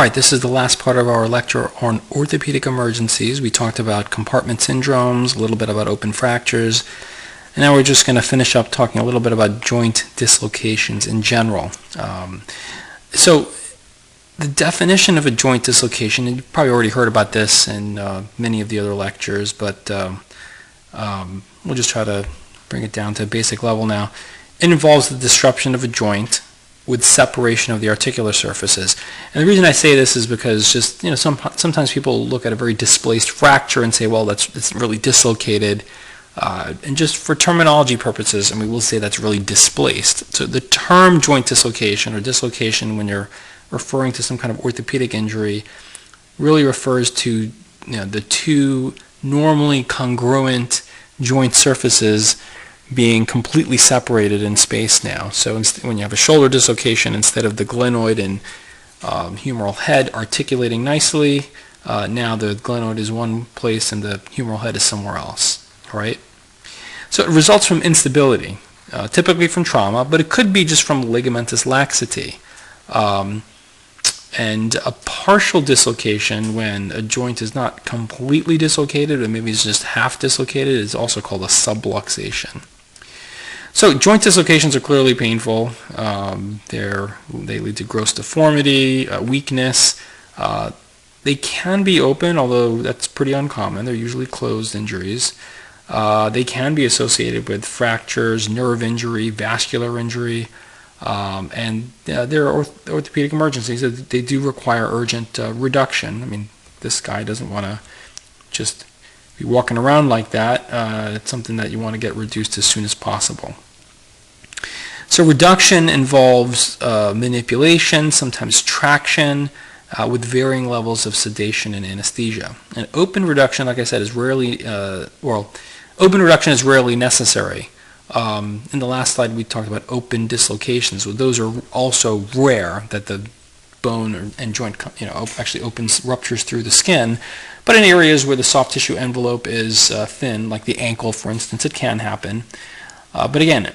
Right, this is the last part of our lecture on orthopedic emergencies. We talked about compartment syndromes, a little bit about open fractures, and now we're just going to finish up talking a little bit about joint dislocations in general. So the definition of a joint dislocation, and you've probably already heard about this in many of the other lectures, but we'll just try to bring it down to a basic level now. It involves the disruption of a joint with separation of the articular surfaces. And the reason I say this is because just, sometimes people look at a very displaced fracture and say, well, it's really dislocated. And just for terminology purposes, I mean, we'll say that's really displaced. So the term joint dislocation or dislocation when you're referring to some kind of orthopedic injury really refers to the two normally congruent joint surfaces being completely separated in space now. So when you have a shoulder dislocation, instead of the glenoid and humeral head articulating nicely, now the glenoid is one place and the humeral head is somewhere else. All right? So it results from instability, typically from trauma, but it could be just from ligamentous laxity. And a partial dislocation, when a joint is not completely dislocated, or maybe it's just half dislocated, is also called a subluxation. So joint dislocations are clearly painful. They lead to gross deformity, weakness. They can be open, although that's pretty uncommon. They're usually closed injuries. They can be associated with fractures, nerve injury, vascular injury, and there are orthopedic emergencies that they do require urgent reduction. I mean, this guy doesn't want to just be walking around like that. It's something that you want to get reduced as soon as possible. So reduction involves manipulation, sometimes traction, with varying levels of sedation and anesthesia. And open reduction, like I said, is rarely, open reduction is rarely necessary. In the last slide, we talked about open dislocations. So those are also rare, that the bone and joint, actually ruptures through the skin. But in areas where the soft tissue envelope is thin, like the ankle, for instance, it can happen. But again,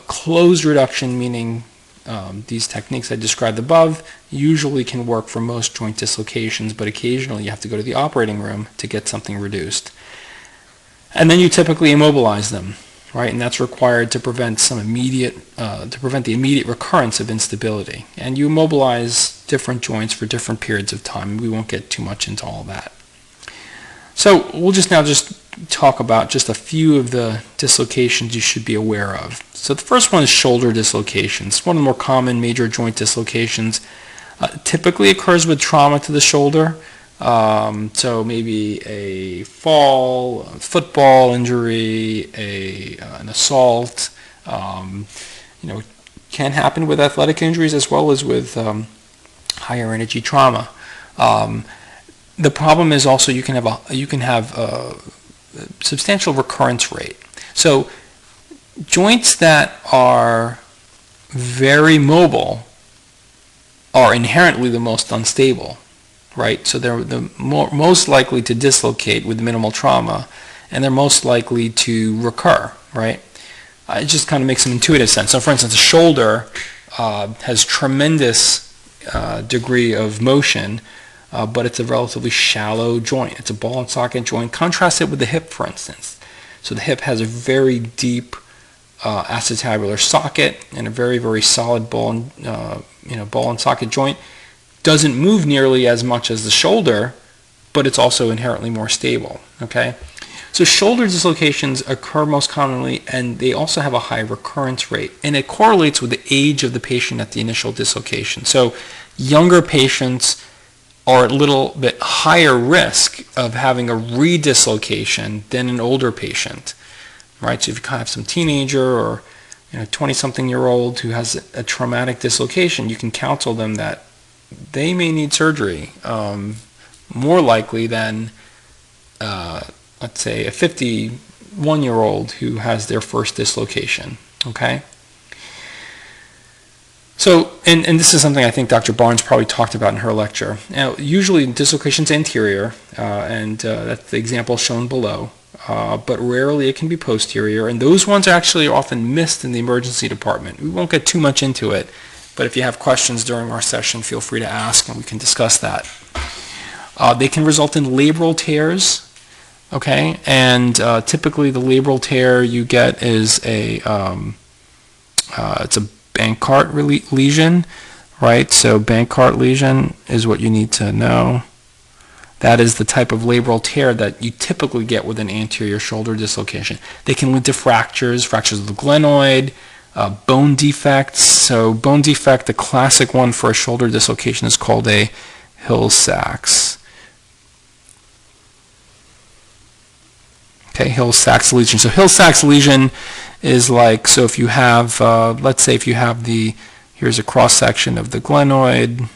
closed reduction, meaning these techniques I described above, usually can work for most joint dislocations, but occasionally you have to go to the operating room to get something reduced. And then you typically immobilize them, right? And that's required to prevent the immediate recurrence of instability. And you immobilize different joints for different periods of time. We won't get too much into all that. So we'll just talk about just a few of the dislocations you should be aware of. So the first one is shoulder dislocations. One of the more common major joint dislocations. Typically occurs with trauma to the shoulder. So maybe a fall, a football injury, an assault. Can happen with athletic injuries as well as with higher energy trauma. The problem is also you can have a substantial recurrence rate. So joints that are very mobile are inherently the most unstable, right? So they're the most likely to dislocate with minimal trauma, and they're most likely to recur, right? It just kind of makes some intuitive sense. So for instance, a shoulder has tremendous degree of motion, but it's a relatively shallow joint. It's a ball and socket joint. Contrast it with the hip, for instance. So the hip has a very deep acetabular socket and a very, very solid ball and socket joint. Doesn't move nearly as much as the shoulder, but it's also inherently more stable. Okay, so shoulder dislocations occur most commonly, and they also have a high recurrence rate, and it correlates with the age of the patient at the initial dislocation. So younger patients are at a little bit higher risk of having a redislocation than an older patient, right? So if you kind of have some teenager or 20-something-year-old who has a traumatic dislocation, you can counsel them that they may need surgery more likely than, let's say, a 51-year-old who has their first dislocation, okay? So, and this is something I think Dr. Barnes probably talked about in her lecture. Now, usually dislocation's anterior, and that's the example shown below, but rarely it can be posterior, and those ones are actually often missed in the emergency department. We won't get too much into it, But if you have questions during our session, feel free to ask and we can discuss that. They can result in labral tears, okay? And typically the labral tear you get is it's a Bankart lesion, right? So Bankart lesion is what you need to know. That is the type of labral tear that you typically get with an anterior shoulder dislocation. They can lead to fractures of the glenoid, bone defects. So bone defect, the classic one for a shoulder dislocation is called a Hill-Sachs. Okay, Hill-Sachs lesion. So Hill-Sachs lesion is like, so if you have, let's say if you have here's a cross-section of the glenoid.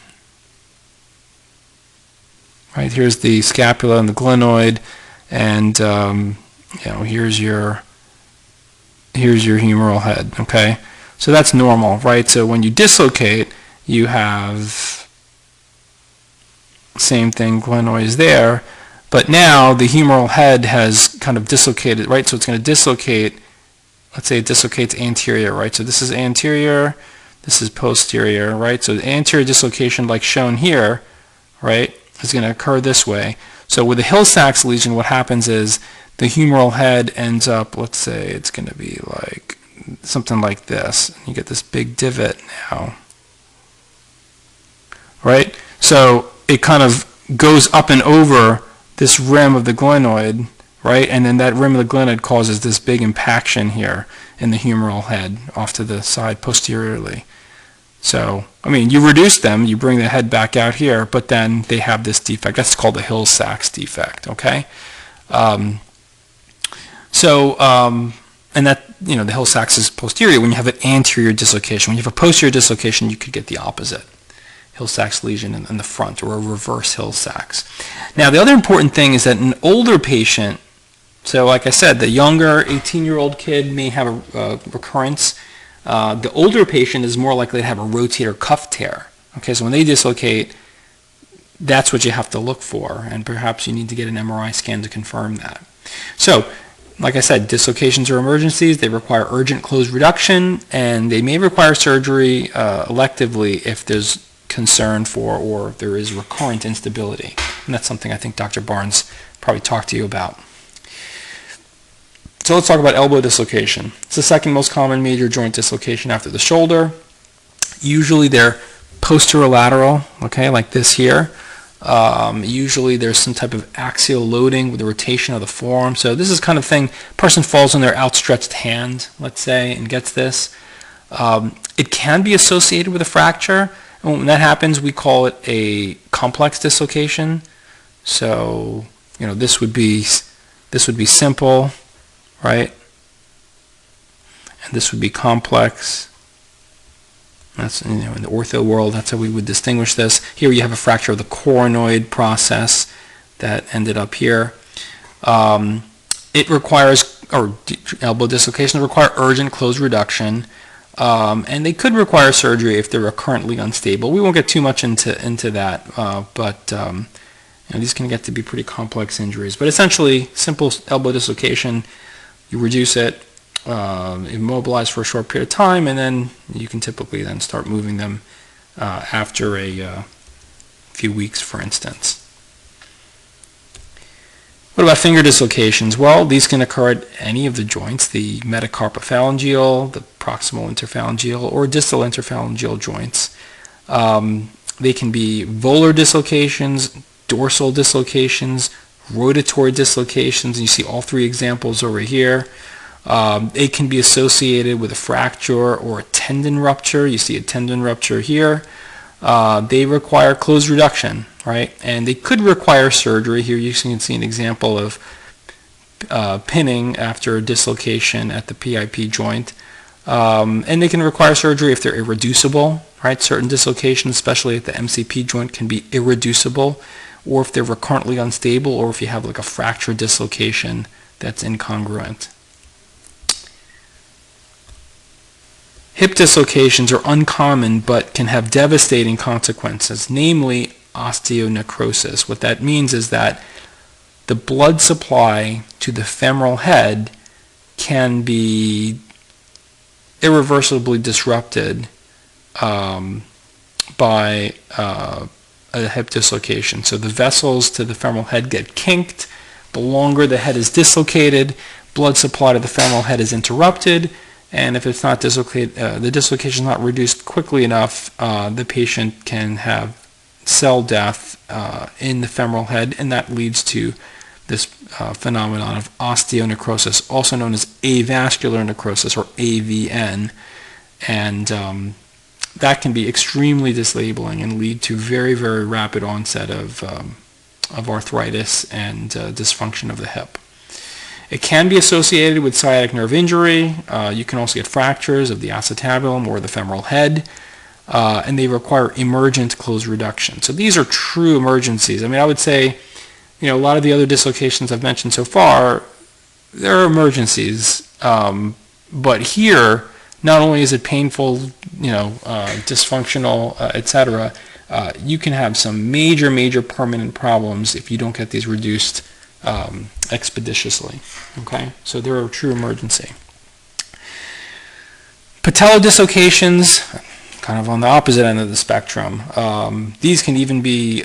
Right, here's the scapula and the glenoid, and here's your humeral head. Okay, so that's normal, right? So when you dislocate, you have same thing, glenoid is there, but now the humeral head has kind of dislocated, right? So it's going to dislocate. Let's say it dislocates anterior, right? So this is anterior, this is posterior, right? So the anterior dislocation, like shown here, right, is going to occur this way. So with the Hill-Sachs lesion, what happens is the humeral head ends up, let's say it's going to be like something like this. You get this big divot now, right? So it kind of goes up and over this rim of the glenoid, right? And then that rim of the glenoid causes this big impaction here in the humeral head off to the side posteriorly. So, I mean, you reduce them, you bring the head back out here, but then they have this defect. That's called the Hill-Sachs defect, okay? And that, the Hill-Sachs is posterior. When you have an anterior dislocation, when you have a posterior dislocation, you could get the opposite. Hill-Sachs lesion in the front, or a reverse Hill-Sachs. Now, the other important thing is that an older patient, so like I said, the younger 18-year-old kid may have a recurrence. The older patient is more likely to have a rotator cuff tear. Okay, so when they dislocate, that's what you have to look for, and perhaps you need to get an MRI scan to confirm that. So, like I said, dislocations are emergencies. They require urgent closed reduction, and they may require surgery electively if there's concern for or there is recurrent instability. And that's something I think Dr. Barnes probably talked to you about. So let's talk about elbow dislocation. It's the second most common major joint dislocation after the shoulder. Usually they're posterolateral, okay, like this here. Usually there's some type of axial loading with the rotation of the forearm. So this is kind of thing, person falls on their outstretched hand, let's say, and gets this. It can be associated with a fracture. And when that happens, we call it a complex dislocation. So, this would be simple, right? And this would be complex. That's, in the ortho world, that's how we would distinguish this. Here you have a fracture of the coronoid process that ended up here. It requires, or elbow dislocations require urgent closed reduction, and they could require surgery if they're recurrently unstable. We won't get too much into that, but these can get to be pretty complex injuries. But essentially, simple elbow dislocation, you reduce it, immobilize for a short period of time, and then you can typically then start moving them after a few weeks, for instance. What about finger dislocations? Well, these can occur at any of the joints, the metacarpophalangeal, the proximal interphalangeal, or distal interphalangeal joints. They can be volar dislocations, dorsal dislocations, rotatory dislocations, and you see all three examples over here. It can be associated with a fracture or a tendon rupture. You see a tendon rupture here. They require closed reduction, right? And they could require surgery. Here you can see an example of pinning after a dislocation at the PIP joint. And they can require surgery if they're irreducible, right? Certain dislocations, especially at the MCP joint, can be irreducible, or if they're recurrently unstable, or if you have like a fracture dislocation that's incongruent. Hip dislocations are uncommon but can have devastating consequences, namely osteonecrosis. What that means is that the blood supply to the femoral head can be irreversibly disrupted by a hip dislocation. So the vessels to the femoral head get kinked. The longer the head is dislocated, blood supply to the femoral head is interrupted, and if it's not dislocated, the dislocation is not reduced quickly enough, the patient can have cell death in the femoral head, and that leads to this phenomenon of osteonecrosis, also known as avascular necrosis, or AVN, and that can be extremely disabling and lead to very, very rapid onset of arthritis and dysfunction of the hip. It can be associated with sciatic nerve injury. You can also get fractures of the acetabulum or the femoral head, and they require emergent closed reduction. So these are true emergencies. I mean, I would say, a lot of the other dislocations I've mentioned so far, they're emergencies, but here, not only is it painful, dysfunctional, etc., you can have some major, major permanent problems if you don't get these reduced expeditiously. Okay, so they're a true emergency. Patellar dislocations, kind of on the opposite end of the spectrum. These can even be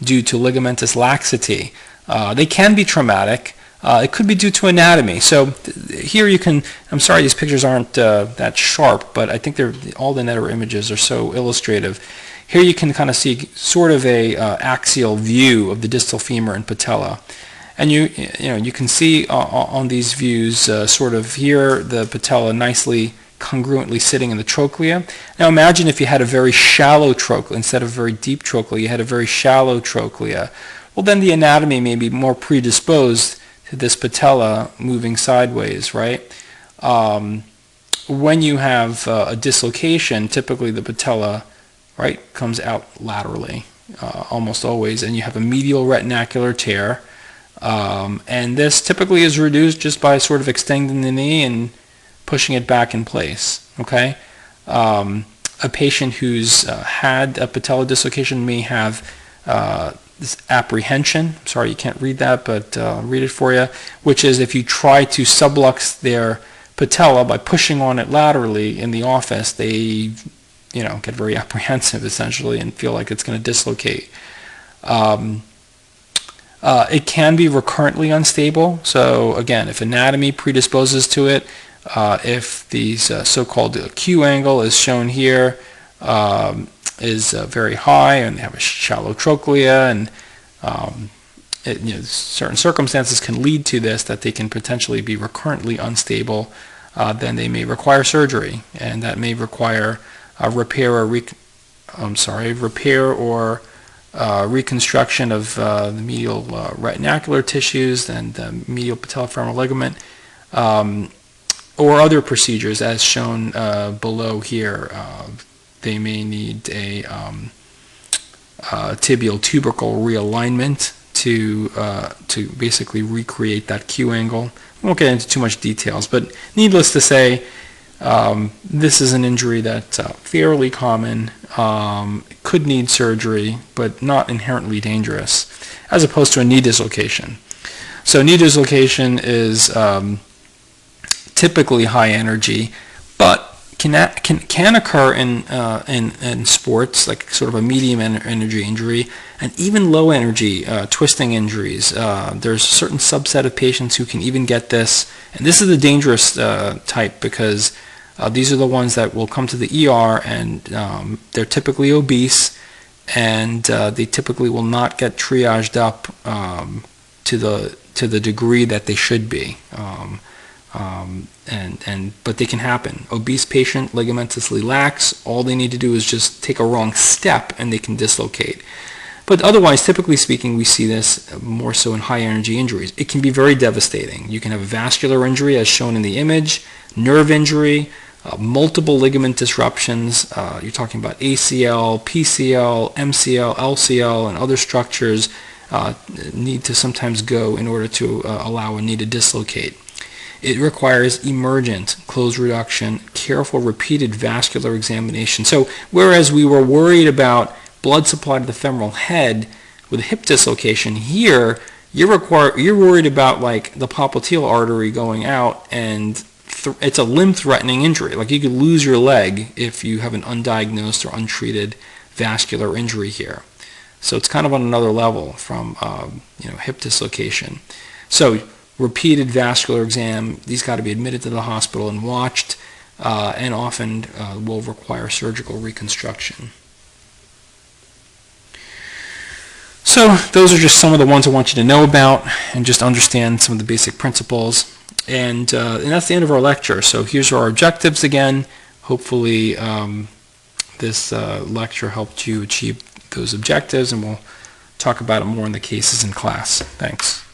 due to ligamentous laxity. They can be traumatic. It could be due to anatomy. So here you can, I'm sorry these pictures aren't that sharp, but I think all the Netter images are so illustrative. Here you can kind of see sort of a axial view of the distal femur and patella. And you can see on these views sort of here the patella nicely congruently sitting in the trochlea. Now imagine if you had a very shallow trochlea instead of a very deep trochlea, you had a very shallow trochlea. Well, then the anatomy may be more predisposed to this patella moving sideways, right? When you have a dislocation, typically the patella, right, comes out laterally, almost always, and you have a medial retinacular tear, and this typically is reduced just by sort of extending the knee and pushing it back in place, okay? A patient who's had a patella dislocation may have this apprehension. Sorry, you can't read that, but I'll read it for you, which is if you try to sublux their patella by pushing on it laterally in the office, they get very apprehensive essentially and feel like it's going to dislocate. It can be recurrently unstable. So again, if anatomy predisposes to it, if the so-called Q angle is shown here, is very high and they have a shallow trochlea, and certain circumstances can lead to this, that they can potentially be recurrently unstable, then they may require surgery, and that may require repair or reconstruction of the medial retinacular tissues and the medial patellofemoral ligament, or other procedures as shown below here. They may need a tibial tubercle realignment to basically recreate that Q angle. I won't get into too much details, but needless to say, this is an injury that's fairly common, could need surgery, but not inherently dangerous, as opposed to a knee dislocation. So knee dislocation is typically high energy, but can occur in sports, like sort of a medium energy injury, and even low energy twisting injuries. There's a certain subset of patients who can even get this, and this is the dangerous type, because these are the ones that will come to the ER, and they're typically obese, and they typically will not get triaged up to the degree that they should be. But they can happen. Obese patient, ligamentously lax, all they need to do is just take a wrong step and they can dislocate. But otherwise, typically speaking, we see this more so in high energy injuries. It can be very devastating. You can have a vascular injury as shown in the image, nerve injury, multiple ligament disruptions. You're talking about ACL, PCL, MCL, LCL, and other structures need to sometimes go in order to allow a knee to dislocate. It requires emergent closed reduction, careful repeated vascular examination. So whereas we were worried about blood supply to the femoral head with a hip dislocation, here you're worried about like the popliteal artery going out and it's a limb-threatening injury. Like you could lose your leg if you have an undiagnosed or untreated vascular injury here. So it's kind of on another level from hip dislocation. So repeated vascular exam, these got to be admitted to the hospital and watched, and often will require surgical reconstruction. So those are just some of the ones I want you to know about and just understand some of the basic principles. And that's the end of our lecture. So here's our objectives again. Hopefully this lecture helped you achieve those objectives, and we'll talk about it more in the cases in class. Thanks.